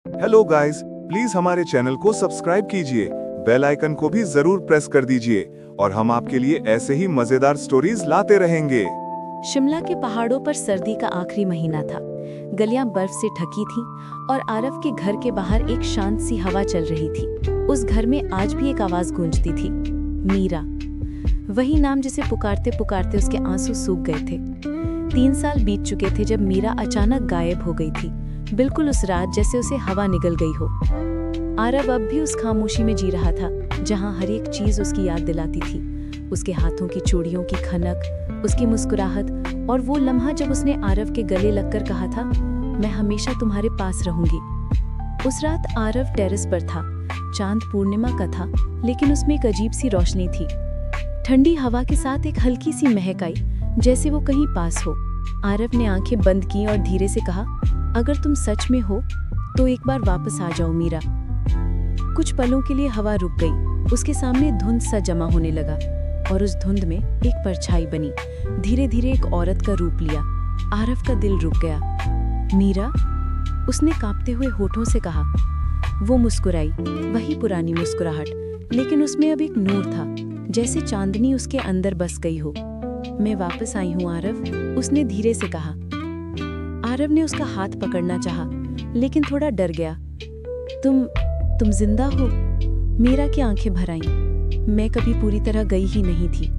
Hello guys, please हमारे channel को subscribe कीजिए, बेल आइकन को भी जरूर प्रेस कर दीजिए और हम आपके लिए ऐसे ही मजेदार स्टोरीज लाते रहेंगे। शिमला के पहाड़ों पर सर्दी का आखिरी महीना था। गलियां बर्फ से ढकी थीं और आरव के घर के बाहर एक शांत सी हवा चल रही थी। उस घर में आज भी एक आवाज गूंजती थी, मीरा। वही नाम जिसे पुकारते पुकारते उसके आंसू सूख गए थे। 3 साल बीत चुके थे जब मीरा अचानक गायब हो गई थी, बिल्कुल उस रात जैसे उसे हवा निगल गई हो। आरव अब भी उस खामोशी में जी रहा था जहां हर एक चीज उसकी याद दिलाती थी। उसके हाथों की चूड़ियों की खनक, उसकी मुस्कुराहट और वो लम्हा जब उसने आरव के गले लगकर कहा था, मैं हमेशा तुम्हारे पास रहूंगी। उस रात आरव टेरेस पर था। चांद पूर्णिमा का था, लेकिन उसमें एक अजीब सी रोशनी थी। ठंडी हवा के साथ एक हल्की सी महक आई, जैसे वो कहीं पास हो। आरव ने आंखें बंद की और धीरे से कहा, अगर तुम सच में हो तो एक बार वापस आ जाओ मीरा। कुछ पलों के लिए हवा रुक गई। उसके सामने धुंध सा जमा होने लगा और उस धुंध में एक परछाई बनी। धीरे धीरे एक औरत का रूप लिया। आरव का दिल रुक गया। मीरा, उसने कांपते हुए होठों से कहा। वो मुस्कुराई, वही पुरानी मुस्कुराहट, लेकिन उसमें अब एक नूर था, जैसे चांदनी उसके अंदर बस गई हो। मैं वापस आई हूँ आरव, उसने धीरे से कहा। आरव ने उसका हाथ पकड़ना चाहा, लेकिन थोड़ा डर गया। तुम जिंदा हो? मीरा की आंखें भर आईं। मैं कभी पूरी तरह गई ही नहीं थी।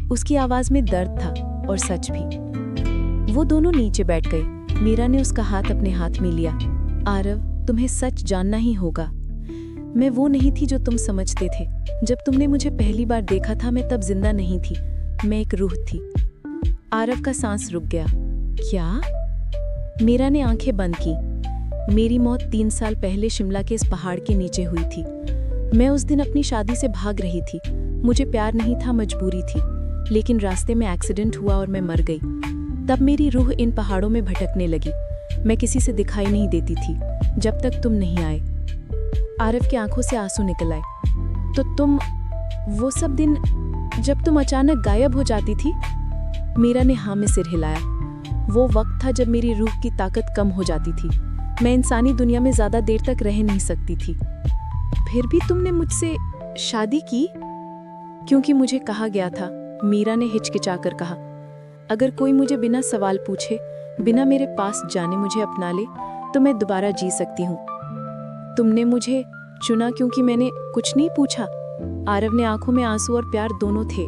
उसकी आवाज में दर्द था और सच भी। वो दोनों नीचे बैठ गए। मीरा ने उसका हाथ अपने हाथ में लिया। आरव, तुम्हें सच जानना ही होगा। मैं वो नहीं थी जो तुम समझते थे। जब तुमने मुझे पहली बार देखा था, मैं तब जिंदा नहीं थी। मैं एक रूह थी। आरव का सांस रुक गया। क्या? मीरा ने आंखें बंद की। मेरी मौत 3 साल पहले शिमला के इस पहाड़ के नीचे हुई थी। मैं उस दिन अपनी शादी से भाग रही थी। मुझे प्यार नहीं था, मजबूरी थी। लेकिन रास्ते में एक्सीडेंट हुआ और मैं मर गई। तब मेरी रूह इन पहाड़ों में भटकने लगी। मैं किसी से दिखाई नहीं देती थी जब तक तुम नहीं आए। आरव की आंखों से आंसू निकल आए। तो तुम, वो सब दिन जब तुम अचानक गायब हो जाती थी? मीरा ने हाँ में सिर हिलाया। वो वक्त था जब मेरी रूह की ताकत कम हो जाती थी। मैं इंसानी दुनिया में ज्यादा देर तक रह नहीं सकती थी। फिर भी तुमने मुझसे शादी की? क्योंकि मुझे कहा गया था, मीरा ने हिचकिचाकर कहा। अगर कोई मुझे बिना सवाल पूछे, बिना मेरे पास जाने मुझे अपना ले, तो मैं दोबारा जी सकती हूँ। तुमने मुझे चुना क्योंकि मैंने कुछ नहीं पूछा। आरव ने आंखों में आंसू और प्यार दोनों थे।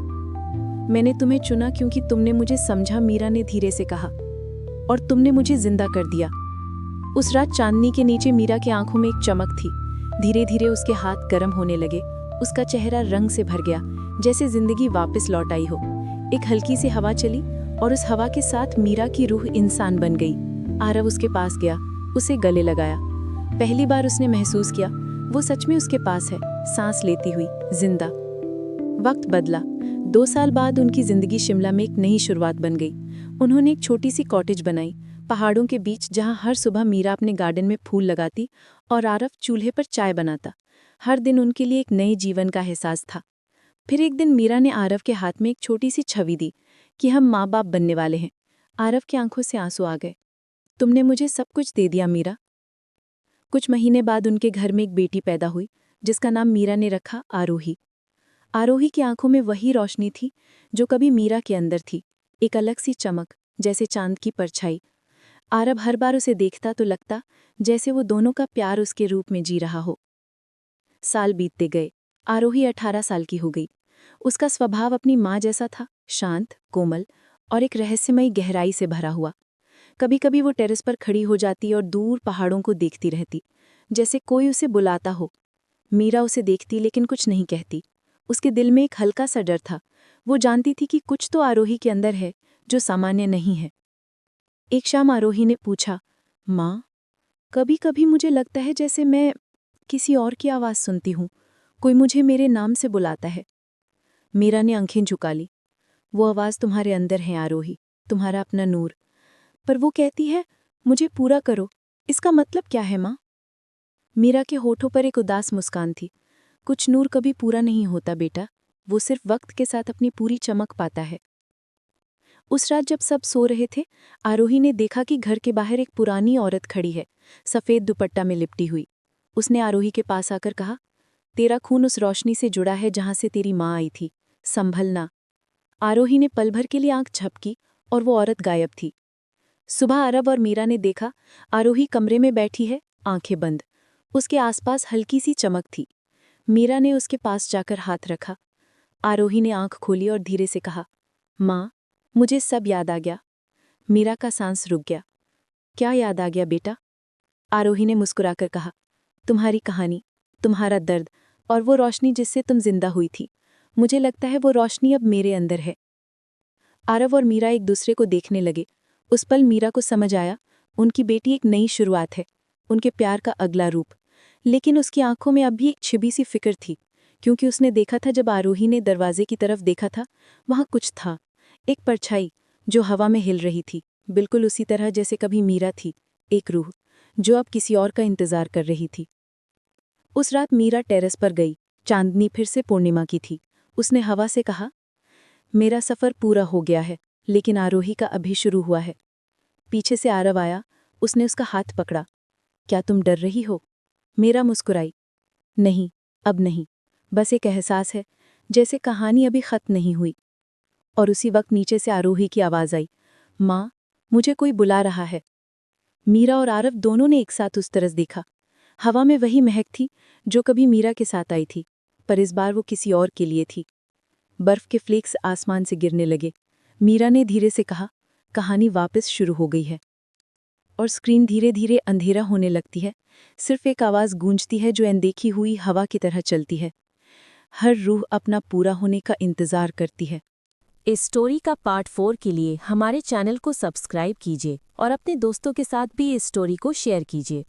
मैंने तुम्हें चुना क्योंकि तुमने मुझे समझा, मीरा ने धीरे से कहा। और तुमने मुझे जिंदा कर दिया। उस रात चांदनी के नीचे मीरा की आंखों में एक चमक थी। धीरे धीरे उसके हाथ गर्म होने लगे। उसका चेहरा रंग से भर गया, जैसे जिंदगी वापस लौट आई हो। एक हल्की सी हवा चली और उस हवा के साथ मीरा की रूह इंसान बन गई। आरव उसके पास गया, उसे गले लगाया। पहली बार उसने महसूस किया वो सच में उसके पास है, सांस लेती हुई, जिंदा। वक्त बदला। 2 साल बाद उनकी जिंदगी शिमला में एक नई शुरुआत बन गई। उन्होंने एक छोटी सी कॉटेज बनाई, पहाड़ों के बीच, जहां हर सुबह मीरा अपने गार्डन में फूल लगाती और आरव चूल्हे पर चाय बनाता। हर दिन उनके लिए एक नए जीवन का एहसास था। फिर एक दिन मीरा ने आरव के हाथ में एक छोटी सी छवि दी कि हम माँ बाप बनने वाले हैं। आरव की आंखों से आंसू आ गए। तुमने मुझे सब कुछ दे दिया मीरा। कुछ महीने बाद उनके घर में एक बेटी पैदा हुई, जिसका नाम मीरा ने रखा आरोही। आरोही की आंखों में वही रोशनी थी जो कभी मीरा के अंदर थी, एक अलग सी चमक, जैसे चांद की परछाई। आरव हर बार उसे देखता तो लगता जैसे वो दोनों का प्यार उसके रूप में जी रहा हो। साल बीतते गए। आरोही 18 साल की हो गई। उसका स्वभाव अपनी माँ जैसा था, शांत, कोमल और एक रहस्यमयी गहराई से भरा हुआ। कभी कभी वो टेरेस पर खड़ी हो जाती और दूर पहाड़ों को देखती रहती, जैसे कोई उसे बुलाता हो। मीरा उसे देखती लेकिन कुछ नहीं कहती। उसके दिल में एक हल्का सा डर था। वो जानती थी कि कुछ तो आरोही के अंदर है जो सामान्य नहीं है। एक शाम आरोही ने पूछा, माँ, कभी कभी मुझे लगता है जैसे मैं किसी और की आवाज़ सुनती हूँ। कोई मुझे मेरे नाम से बुलाता है। मीरा ने आंखें झुका ली। वो आवाज़ तुम्हारे अंदर है आरोही, तुम्हारा अपना नूर। पर वो कहती है, मुझे पूरा करो। इसका मतलब क्या है माँ? मीरा के होठों पर एक उदास मुस्कान थी। कुछ नूर कभी पूरा नहीं होता बेटा, वो सिर्फ वक्त के साथ अपनी पूरी चमक पाता है। उस रात जब सब सो रहे थे, आरोही ने देखा कि घर के बाहर एक पुरानी औरत खड़ी है, सफ़ेद दुपट्टा में लिपटी हुई। उसने आरोही के पास आकर कहा, तेरा खून उस रोशनी से जुड़ा है जहां से तेरी माँ आई थी, संभलना। आरोही ने पल भर के लिए आंख झपकी और वो औरत गायब थी। सुबह आरव और मीरा ने देखा, आरोही कमरे में बैठी है, आंखें बंद। उसके आसपास हल्की सी चमक थी। मीरा ने उसके पास जाकर हाथ रखा। आरोही ने आंख खोली और धीरे से कहा, माँ, मुझे सब याद आ गया। मीरा का सांस रुक गया। क्या याद आ गया बेटा? आरोही ने मुस्कुराकर कहा, तुम्हारी कहानी, तुम्हारा दर्द और वो रोशनी जिससे तुम जिंदा हुई थी। मुझे लगता है वो रोशनी अब मेरे अंदर है। आरव और मीरा एक दूसरे को देखने लगे। उस पल मीरा को समझ आया, उनकी बेटी एक नई शुरुआत है, उनके प्यार का अगला रूप। लेकिन उसकी आंखों में अब भी एक छिपी सी फिक्र थी, क्योंकि उसने देखा था जब आरोही ने दरवाजे की तरफ देखा था, वहाँ कुछ था, एक परछाई जो हवा में हिल रही थी, बिल्कुल उसी तरह जैसे कभी मीरा थी, एक रूह जो अब किसी और का इंतजार कर रही थी। उस रात मीरा टेरेस पर गई। चांदनी फिर से पूर्णिमा की थी। उसने हवा से कहा, मेरा सफ़र पूरा हो गया है, लेकिन आरोही का अभी शुरू हुआ है। पीछे से आरव आया। उसने उसका हाथ पकड़ा। क्या तुम डर रही हो? मीरा मुस्कुराई। नहीं, अब नहीं, बस एक एहसास है, जैसे कहानी अभी खत्म नहीं हुई। और उसी वक्त नीचे से आरोही की आवाज़ आई, माँ, मुझे कोई बुला रहा है। मीरा और आरव दोनों ने एक साथ उस तरफ देखा। हवा में वही महक थी जो कभी मीरा के साथ आई थी, पर इस बार वो किसी और के लिए थी। बर्फ के फ्लेक्स आसमान से गिरने लगे। मीरा ने धीरे से कहा, कहानी वापस शुरू हो गई है। और स्क्रीन धीरे धीरे अंधेरा होने लगती है। सिर्फ एक आवाज़ गूंजती है जो अनदेखी हुई हवा की तरह चलती है। हर रूह अपना पूरा होने का इंतजार करती है। इस स्टोरी का पार्ट 4 के लिए हमारे चैनल को सब्सक्राइब कीजिए और अपने दोस्तों के साथ भी इस स्टोरी को शेयर कीजिए।